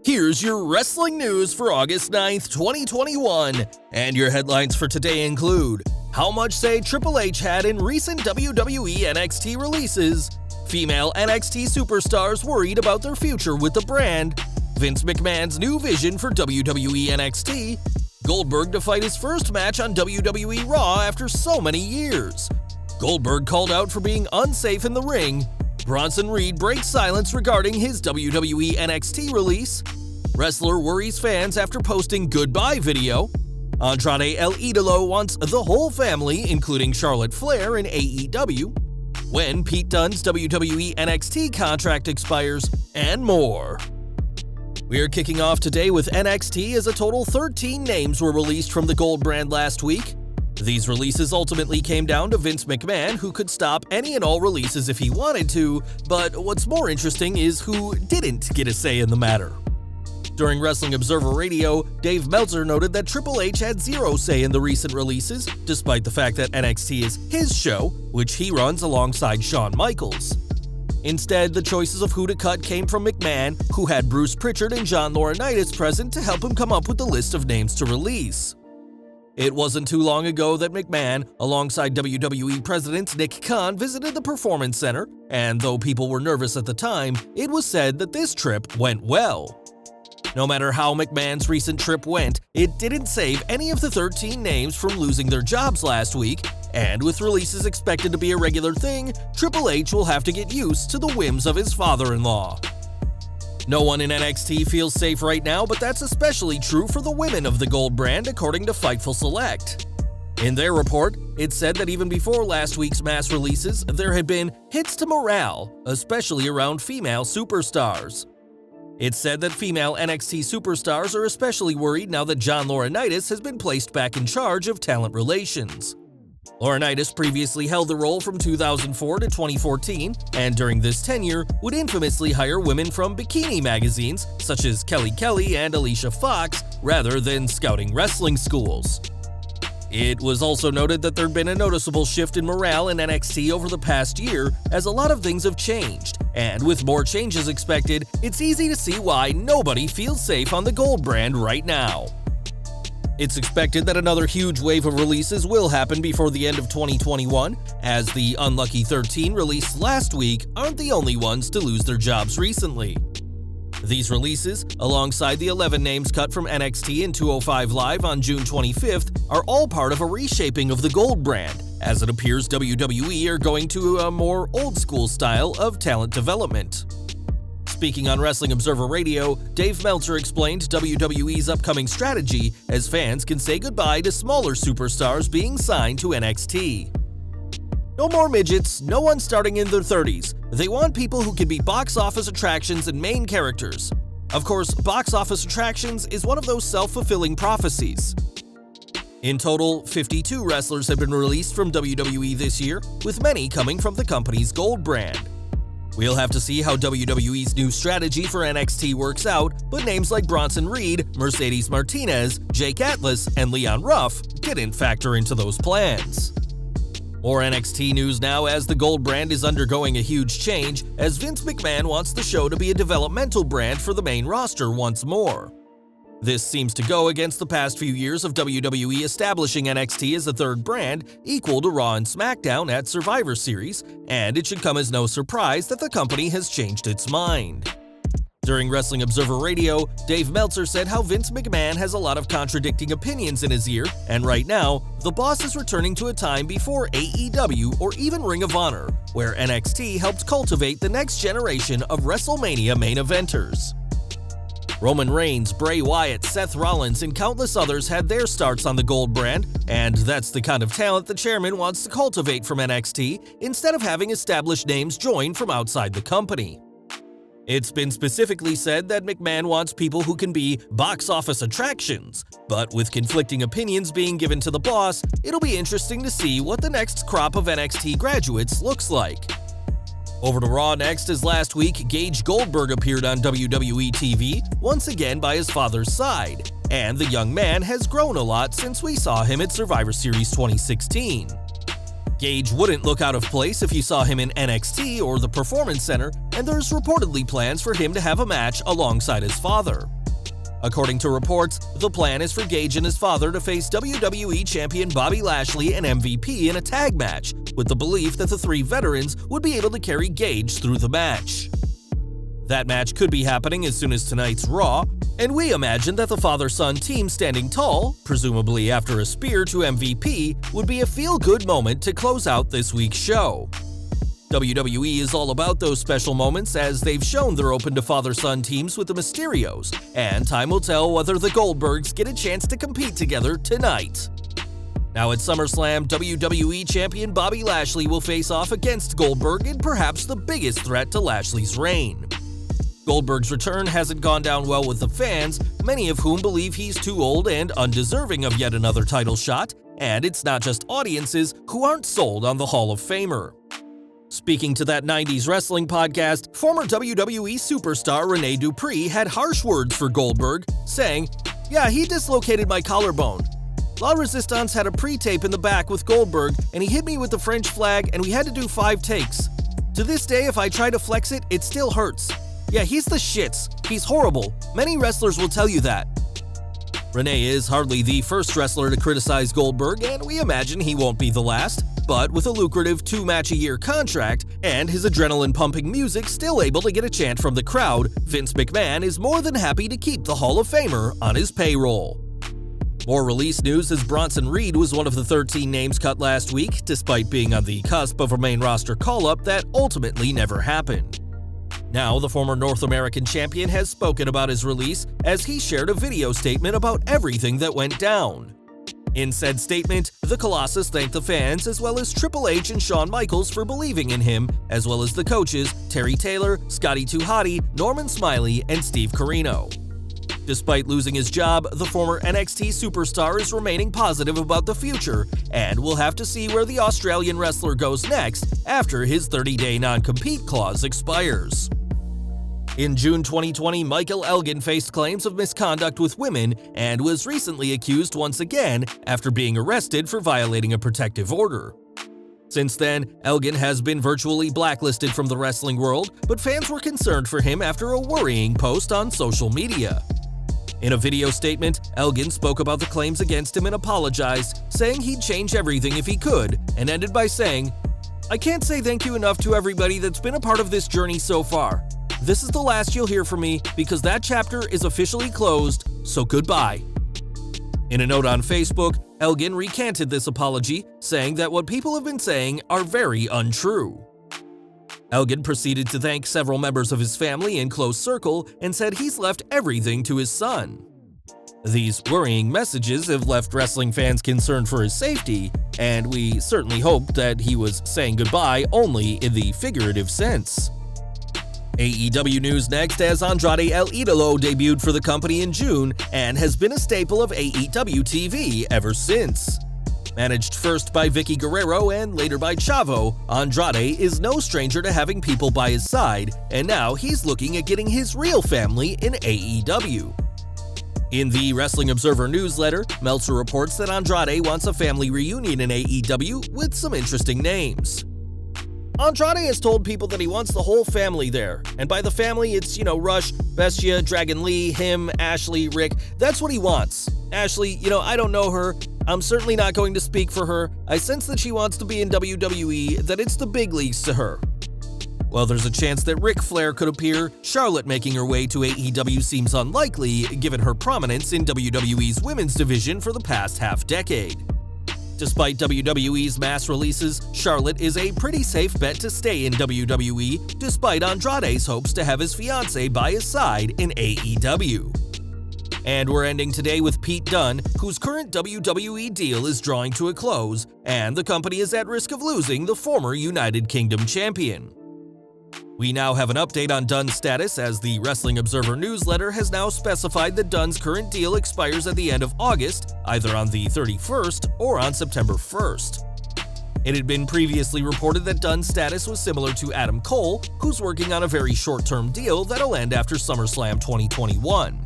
Here's your wrestling news for August 9th, 2021. And your headlines for today include: how much say Triple H had in recent WWE NXT releases, female NXT superstars worried about their future with the brand, Vince McMahon's new vision for WWE NXT, Goldberg to fight his first match on WWE Raw after so many years, Goldberg called out for being unsafe in the ring, Bronson Reed breaks silence regarding his WWE NXT release, wrestler worries fans after posting goodbye video, Andrade El Idolo wants the whole family, including Charlotte Flair in AEW, when Pete Dunne's WWE NXT contract expires, and more. We're kicking off today with NXT as a total 13 names were released from the Gold brand last week. These releases ultimately came down to Vince McMahon, who could stop any and all releases if he wanted to, but what's more interesting is who didn't get a say in the matter. During Wrestling Observer Radio, Dave Meltzer noted that Triple H had zero say in the recent releases, despite the fact that NXT is his show, which he runs alongside Shawn Michaels. Instead, the choices of who to cut came from McMahon, who had Bruce Pritchard and John Laurinaitis present to help him come up with the list of names to release. It wasn't too long ago that McMahon, alongside WWE President Nick Khan, visited the Performance Center, and though people were nervous at the time, it was said that this trip went well. No matter how McMahon's recent trip went, it didn't save any of the 13 names from losing their jobs last week, and with releases expected to be a regular thing, Triple H will have to get used to the whims of his father-in-law. No one in NXT feels safe right now, but that's especially true for the women of the Gold brand, according to Fightful Select. In their report, it said that even before last week's mass releases, there had been hits to morale, especially around female superstars. It said that female NXT superstars are especially worried now that John Laurinaitis has been placed back in charge of talent relations. Laurinaitis previously held the role from 2004 to 2014, and during this tenure would infamously hire women from bikini magazines such as Kelly Kelly and Alicia Fox rather than scouting wrestling schools. It was also noted that there'd been a noticeable shift in morale in NXT over the past year as a lot of things have changed, and with more changes expected, it's easy to see why nobody feels safe on the Gold brand right now. It's expected that another huge wave of releases will happen before the end of 2021, as the unlucky 13 released last week aren't the only ones to lose their jobs recently. These releases, alongside the 11 names cut from NXT and 205 Live on June 25th, are all part of a reshaping of the Gold brand, as it appears WWE are going to a more old-school style of talent development. Speaking on Wrestling Observer Radio, Dave Meltzer explained WWE's upcoming strategy as fans can say goodbye to smaller superstars being signed to NXT. No more midgets, no one starting in their 30s. They want people who can be box office attractions and main characters. Of course, box office attractions is one of those self-fulfilling prophecies. In total, 52 wrestlers have been released from WWE this year, with many coming from the company's Gold brand. We'll have to see how WWE's new strategy for NXT works out, but names like Bronson Reed, Mercedes Martinez, Jake Atlas, and Leon Ruff didn't factor into those plans. More NXT news now, as the Gold brand is undergoing a huge change, as Vince McMahon wants the show to be a developmental brand for the main roster once more. This seems to go against the past few years of WWE establishing NXT as a third brand equal to Raw and SmackDown at Survivor Series, and it should come as no surprise that the company has changed its mind. During Wrestling Observer Radio, Dave Meltzer said how Vince McMahon has a lot of contradicting opinions in his ear, and right now, the boss is returning to a time before AEW or even Ring of Honor, where NXT helped cultivate the next generation of WrestleMania main eventers. Roman Reigns, Bray Wyatt, Seth Rollins, and countless others had their starts on the Gold brand, and that's the kind of talent the chairman wants to cultivate from NXT instead of having established names join from outside the company. It's been specifically said that McMahon wants people who can be box office attractions, but with conflicting opinions being given to the boss, it'll be interesting to see what the next crop of NXT graduates looks like. Over to Raw next, as last week, Gage Goldberg appeared on WWE TV, once again by his father's side, and the young man has grown a lot since we saw him at Survivor Series 2016. Gage wouldn't look out of place if you saw him in NXT or the Performance Center, and there's reportedly plans for him to have a match alongside his father. According to reports, the plan is for Gage and his father to face WWE Champion Bobby Lashley and MVP in a tag match, with the belief that the three veterans would be able to carry Gage through the match. That match could be happening as soon as tonight's Raw, and we imagine that the father-son team standing tall, presumably after a spear to MVP, would be a feel-good moment to close out this week's show. WWE is all about those special moments, as they've shown they're open to father-son teams with the Mysterios, and time will tell whether the Goldbergs get a chance to compete together tonight. Now at SummerSlam, WWE Champion Bobby Lashley will face off against Goldberg in perhaps the biggest threat to Lashley's reign. Goldberg's return hasn't gone down well with the fans, many of whom believe he's too old and undeserving of yet another title shot, and it's not just audiences who aren't sold on the Hall of Famer. Speaking to that 90s wrestling podcast, former WWE superstar Rene Dupree had harsh words for Goldberg, saying, "Yeah, he dislocated my collarbone. La Resistance had a pre-tape in the back with Goldberg, and he hit me with the French flag, and we had to do 5 takes. To this day, if I try to flex it, it still hurts. Yeah, he's the shits. He's horrible. Many wrestlers will tell you that." Rene is hardly the first wrestler to criticize Goldberg, and we imagine he won't be the last. But with a lucrative 2-match-a-year contract and his adrenaline-pumping music still able to get a chant from the crowd, Vince McMahon is more than happy to keep the Hall of Famer on his payroll. More release news as Bronson Reed was one of the 13 names cut last week, despite being on the cusp of a main roster call-up that ultimately never happened. Now, the former North American champion has spoken about his release as he shared a video statement about everything that went down. In said statement, the Colossus thanked the fans as well as Triple H and Shawn Michaels for believing in him, as well as the coaches Terry Taylor, Scotty 2 Hotty, Norman Smiley, and Steve Corino. Despite losing his job, the former NXT superstar is remaining positive about the future, and we'll have to see where the Australian wrestler goes next after his 30-day non-compete clause expires. In June 2020, Michael Elgin faced claims of misconduct with women and was recently accused once again after being arrested for violating a protective order. Since then, Elgin has been virtually blacklisted from the wrestling world, but fans were concerned for him after a worrying post on social media. In a video statement, Elgin spoke about the claims against him and apologized, saying he'd change everything if he could, and ended by saying, "I can't say thank you enough to everybody that's been a part of this journey so far. This is the last you'll hear from me because that chapter is officially closed, so goodbye." In a note on Facebook, Elgin recanted this apology, saying that what people have been saying are very untrue. Elgin proceeded to thank several members of his family and close circle and said he's left everything to his son. These worrying messages have left wrestling fans concerned for his safety, and we certainly hope that he was saying goodbye only in the figurative sense. AEW news next, as Andrade El Idolo debuted for the company in June and has been a staple of AEW TV ever since. Managed first by Vicky Guerrero and later by Chavo, Andrade is no stranger to having people by his side, and now he's looking at getting his real family in AEW. In the Wrestling Observer newsletter, Meltzer reports that Andrade wants a family reunion in AEW with some interesting names. Andrade has told people that he wants the whole family there, and by the family it's, Rush, Bestia, Dragon Lee, him, Ashley, Rick. That's what he wants. Ashley, I don't know her. I'm certainly not going to speak for her. I sense that she wants to be in WWE, that it's the big leagues to her. While there's a chance that Ric Flair could appear, Charlotte making her way to AEW seems unlikely, given her prominence in WWE's women's division for the past half-decade. Despite WWE's mass releases, Charlotte is a pretty safe bet to stay in WWE, despite Andrade's hopes to have his fiancée by his side in AEW. And we're ending today with Pete Dunne, whose current WWE deal is drawing to a close, and the company is at risk of losing the former United Kingdom champion. We now have an update on Dunne's status, as the Wrestling Observer newsletter has now specified that Dunne's current deal expires at the end of August, either on the 31st or on September 1st. It had been previously reported that Dunne's status was similar to Adam Cole, who's working on a very short-term deal that'll end after SummerSlam 2021.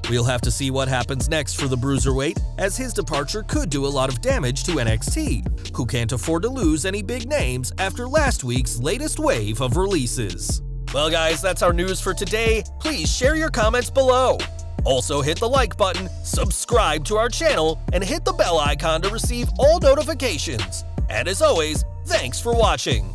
We'll have to see what happens next for the Bruiserweight, as his departure could do a lot of damage to NXT, who can't afford to lose any big names after last week's latest wave of releases. Well guys, that's our news for today. Please share your comments below. Also hit the like button, subscribe to our channel, and hit the bell icon to receive all notifications. And as always, thanks for watching.